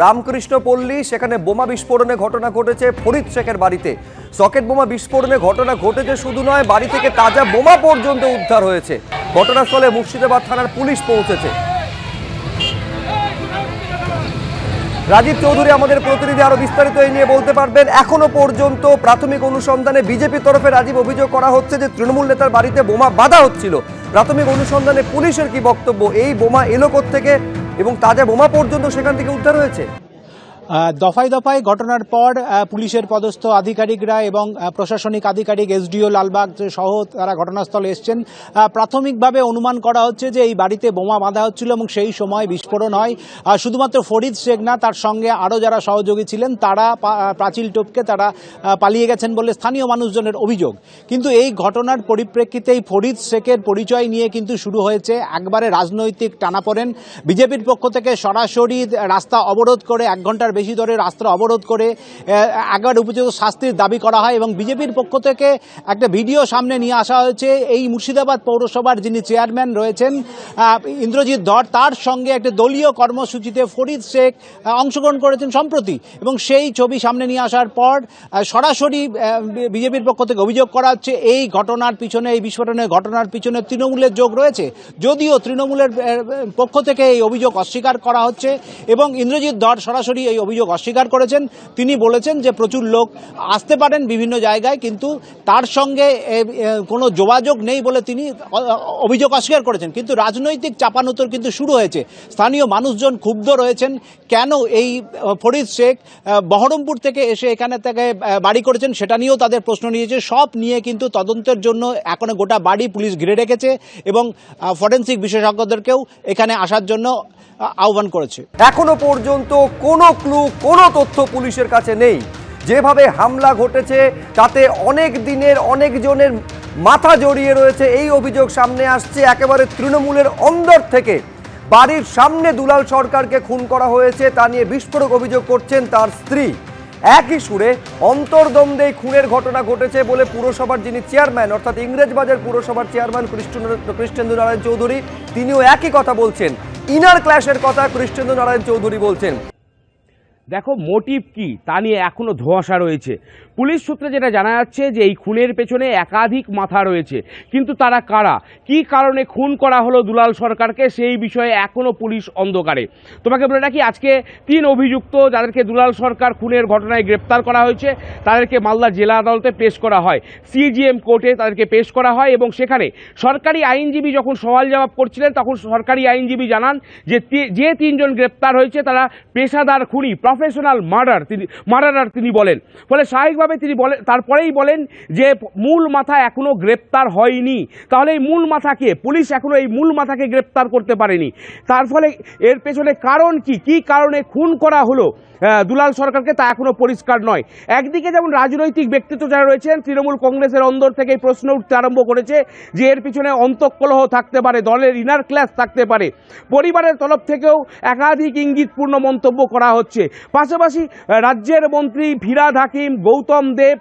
রামকৃষ্ণ পল্লী, সেখানে বোমা বিস্ফোরণে ঘটনা ঘটেছে ফরিদ শেখের বাড়িতে। সকেট বোমা বিস্ফোরণে ঘটনা ঘটেছে শুধু নয়, বাড়ি থেকে তাজা বোমা পর্যন্ত উদ্ধার হয়েছে। ঘটনাস্থলে মুর্শিদাবাদ থানার পুলিশ পৌঁছেছে। রাজীব চৌধুরী আমাদের প্রতিনিধি আরো বিস্তারিত এই নিয়ে বলতে পারবেন। এখনো পর্যন্ত প্রাথমিক অনুসন্ধানে বিজেপির তরফে রাজীব অভিযোগ করা হচ্ছে যে তৃণমূল নেতার বাড়িতে বোমা বাঁধা হচ্ছিল। প্রাথমিক অনুসন্ধানে পুলিশের কি বক্তব্য? এই বোমা এলো কোত্থেকে এবং তাজা বোমা পর্যন্ত সেখান থেকে উদ্ধার হয়েছে? দফায় দফায় ঘটনার পর পুলিশের পদস্থ আধিকারিকরা এবং প্রশাসনিক আধিকারিক এসডিও লালবাগ সহ তারা ঘটনাস্থলে এসছেন। প্রাথমিকভাবে অনুমান করা হচ্ছে যে এই বাড়িতে বোমা বাঁধা হচ্ছিল এবং সেই সময় বিস্ফোরণ হয়। শুধুমাত্র ফরিদ শেখ না, তার সঙ্গে আরও যারা সহযোগী ছিলেন তারা পাঁচিল টপকে তারা পালিয়ে গেছেন বলে স্থানীয় মানুষজনের অভিযোগ। কিন্তু এই ঘটনার পরিপ্রেক্ষিতেই ফরিদ শেখের পরিচয় নিয়ে কিন্তু শুরু হয়েছে একবারে রাজনৈতিক টানাপোড়েন। বিজেপির পক্ষ থেকে সরাসরি রাস্তা অবরোধ করে 1 ঘন্টার বেশি ধরে রাস্তা অবরোধ করে একবারে উপযুক্ত শাস্তির দাবি করা হয় এবং বিজেপির পক্ষ থেকে একটা ভিডিও সামনে নিয়ে আসা হয়েছে। এই মুর্শিদাবাদ পৌরসভার যিনি চেয়ারম্যান রয়েছেন ইন্দ্রজিৎ ধর, তার সঙ্গে একটা দলীয় কর্মসূচিতে ফরিদ শেখ অংশগ্রহণ করেছেন সম্প্রতি, এবং সেই ছবি সামনে নিয়ে আসার পর সরাসরি বিজেপির পক্ষ থেকে অভিযোগ করা হচ্ছে এই ঘটনার পিছনে, এই বিস্ফোরণের ঘটনার পিছনে তৃণমূলের যোগ রয়েছে। যদিও তৃণমূলের পক্ষ থেকে এই অভিযোগ অস্বীকার করা হচ্ছে এবং ইন্দ্রজিৎ ধর সরাসরি এই অভিযোগ অস্বীকার করেছেন। তিনি বলেছেন যে প্রচুর লোক আসতে পারেন বিভিন্ন জায়গায়, কিন্তু তার সঙ্গে কোনো যোগাযোগ নেই বলে তিনি অভিযোগ অস্বীকার করেছেন। কিন্তু রাজনৈতিক চাপানুতর কিন্তু শুরু হয়েছে। স্থানীয় মানুষজন ক্ষুব্ধ রয়েছেন, কেন এই ফরিদ শেখ বহরমপুর থেকে এসে এখানে থেকে বাড়ি করেছেন সেটা নিয়েও তাদের প্রশ্ন নিয়েছে। সব নিয়ে কিন্তু তদন্তের জন্য এখন গোটা বাড়ি পুলিশ ঘিরে রেখেছে এবং ফরেনসিক বিশেষজ্ঞদেরকেও এখানে আসার জন্য আহ্বান করেছে। এখনো পর্যন্ত কোনো ক্লু, কোনো তথ্য পুলিশের কাছে নেই। যেভাবে হামলা ঘটেছে তাতে অনেক দিনের অনেক জনের মাথা জড়িয়ে রয়েছে, এই অভিযোগ সামনে আসছে। একেবারে তৃণমূলের অন্দর থেকে বাড়ির সামনে দুলাল সরকারকে খুন করা হয়েছে তা নিয়ে বিস্ফোরক অভিযোগ করছেন তার স্ত্রী। একই সুরে অন্তর্দ্বন্দ্বে খুনের ঘটনা ঘটেছে বলে পুরসভার যিনি চেয়ারম্যান, অর্থাৎ ইংরেজবাজার পুরসভার চেয়ারম্যান কৃষ্ণেন্দু নারায়ণ চৌধুরী, তিনিও একই কথা বলছেন। ইনার ক্ল্যাশের কথা কৃষ্ণেন্দু নারায়ণ চৌধুরী বলছেন। দেখো, মোটিভ কি তা নিয়ে এখনো ধোঁয়াশা রয়েছে। পুলিশ সূত্রে যেটা জানা যাচ্ছে যে এই খুনের পেছনে একাধিক মাথা রয়েছে, কিন্তু তারা কারা, কি কারণে খুন করা হলো দুলাল সরকারকে, সেই বিষয়ে এখনো পুলিশ অন্ধকারে। তোমাকে বলে রাখি, আজকে 3 অভিযুক্ত যাদেরকে দুলাল সরকার খুনের ঘটনায় গ্রেপ্তার করা হয়েছে তাদেরকে মালদা জেলা আদালতে পেশ করা হয়, সিজিএম কোর্টে তাদেরকে পেশ করা হয় এবং সেখানে সরকারি আইনজীবী যখন সওয়াল জবাব করছিলেন তখন সরকারি আইনজীবী জানান যে 3 জন গ্রেপ্তার হয়েছে তারা পেশাদার খুনি, প্রফেশনাল মার্ডারার তিনি বলেন। ফলে স্বাভাবিকভাবে তিনি বলেন, তারপরেই বলেন যে মূল মাথা এখনো গ্রেপ্তার হয়নি। তাহলে এই মূল মাথা কে? পুলিশ এখনো এই মূল মাথাকে গ্রেপ্তার করতে পারেনি। তার ফলে এর পেছনে কারণ কি কারণে খুন করা হলো দুলাল সরকারকে তা এখনো পরিষ্কার নয়। একদিকে যেমন রাজনৈতিক ব্যক্তিত্ব যারা রয়েছেন তৃণমূল কংগ্রেসের অন্দর থেকে প্রশ্ন উঠতে আরম্ভ করেছে যে এর পিছনে অন্তঃকলহ থাকতে পারে, দলের ইনার ক্লাস থাকতে পারে। পরিবারের তরফ থেকেও একাধিক ইঙ্গিতপূর্ণ মন্তব্য করা হচ্ছে। পাশাপাশি রাজ্যের মন্ত্রী ফিরহাদ হাকিম, গৌতম দেব,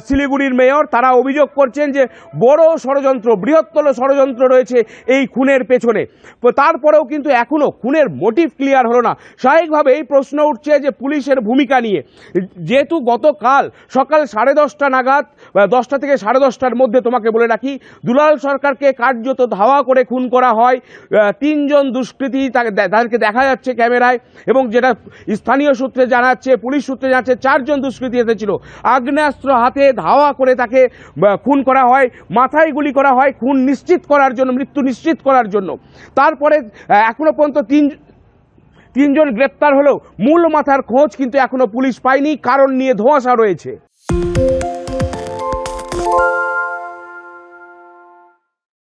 শিলিগুড়ির মেয়র, তারা অভিযোগ করছেন যে বড় ষড়যন্ত্র, বৃহত্তর ষড়যন্ত্র রয়েছে এই খুনের পেছনে। তারপরেও কিন্তু এখনো খুনের মোটিভ ক্লিয়ার হলো না। স্বাভাবিকভাবে এই প্রশ্ন উঠছে যে পুলিশের ভূমিকা নিয়ে। যেহেতু গতকাল সকাল 10:30 নাগাদ, 10টা থেকে 10:30টার মধ্যে তোমাকে বলে রাখি, দুলাল সরকারকে কার্যত ধাওয়া করে খুন করা হয়। 3 জন দুষ্কৃতী তাদেরকে দেখা যাচ্ছে ক্যামেরায়, এবং যেটা স্থানীয় সূত্রে জানাচ্ছে, পুলিশ সূত্রে জানাচ্ছে 4 জন দুষ্কৃতী এসেছিল। আগ্নেয়াস্ত্র হাতে ধাওয়া করে তাকে খুন করা হয়, মাথায় গুলি করা হয় খুন নিশ্চিত করার জন্য, মৃত্যু নিশ্চিত করার জন্য। তারপরে এখনো পর্যন্ত 3 জন গ্রেপ্তার হলেও মূল মাথার খোঁজ কিন্তু এখনো পুলিশ পায়নি, কারণ নিয়ে ধোঁয়াশা রয়েছে।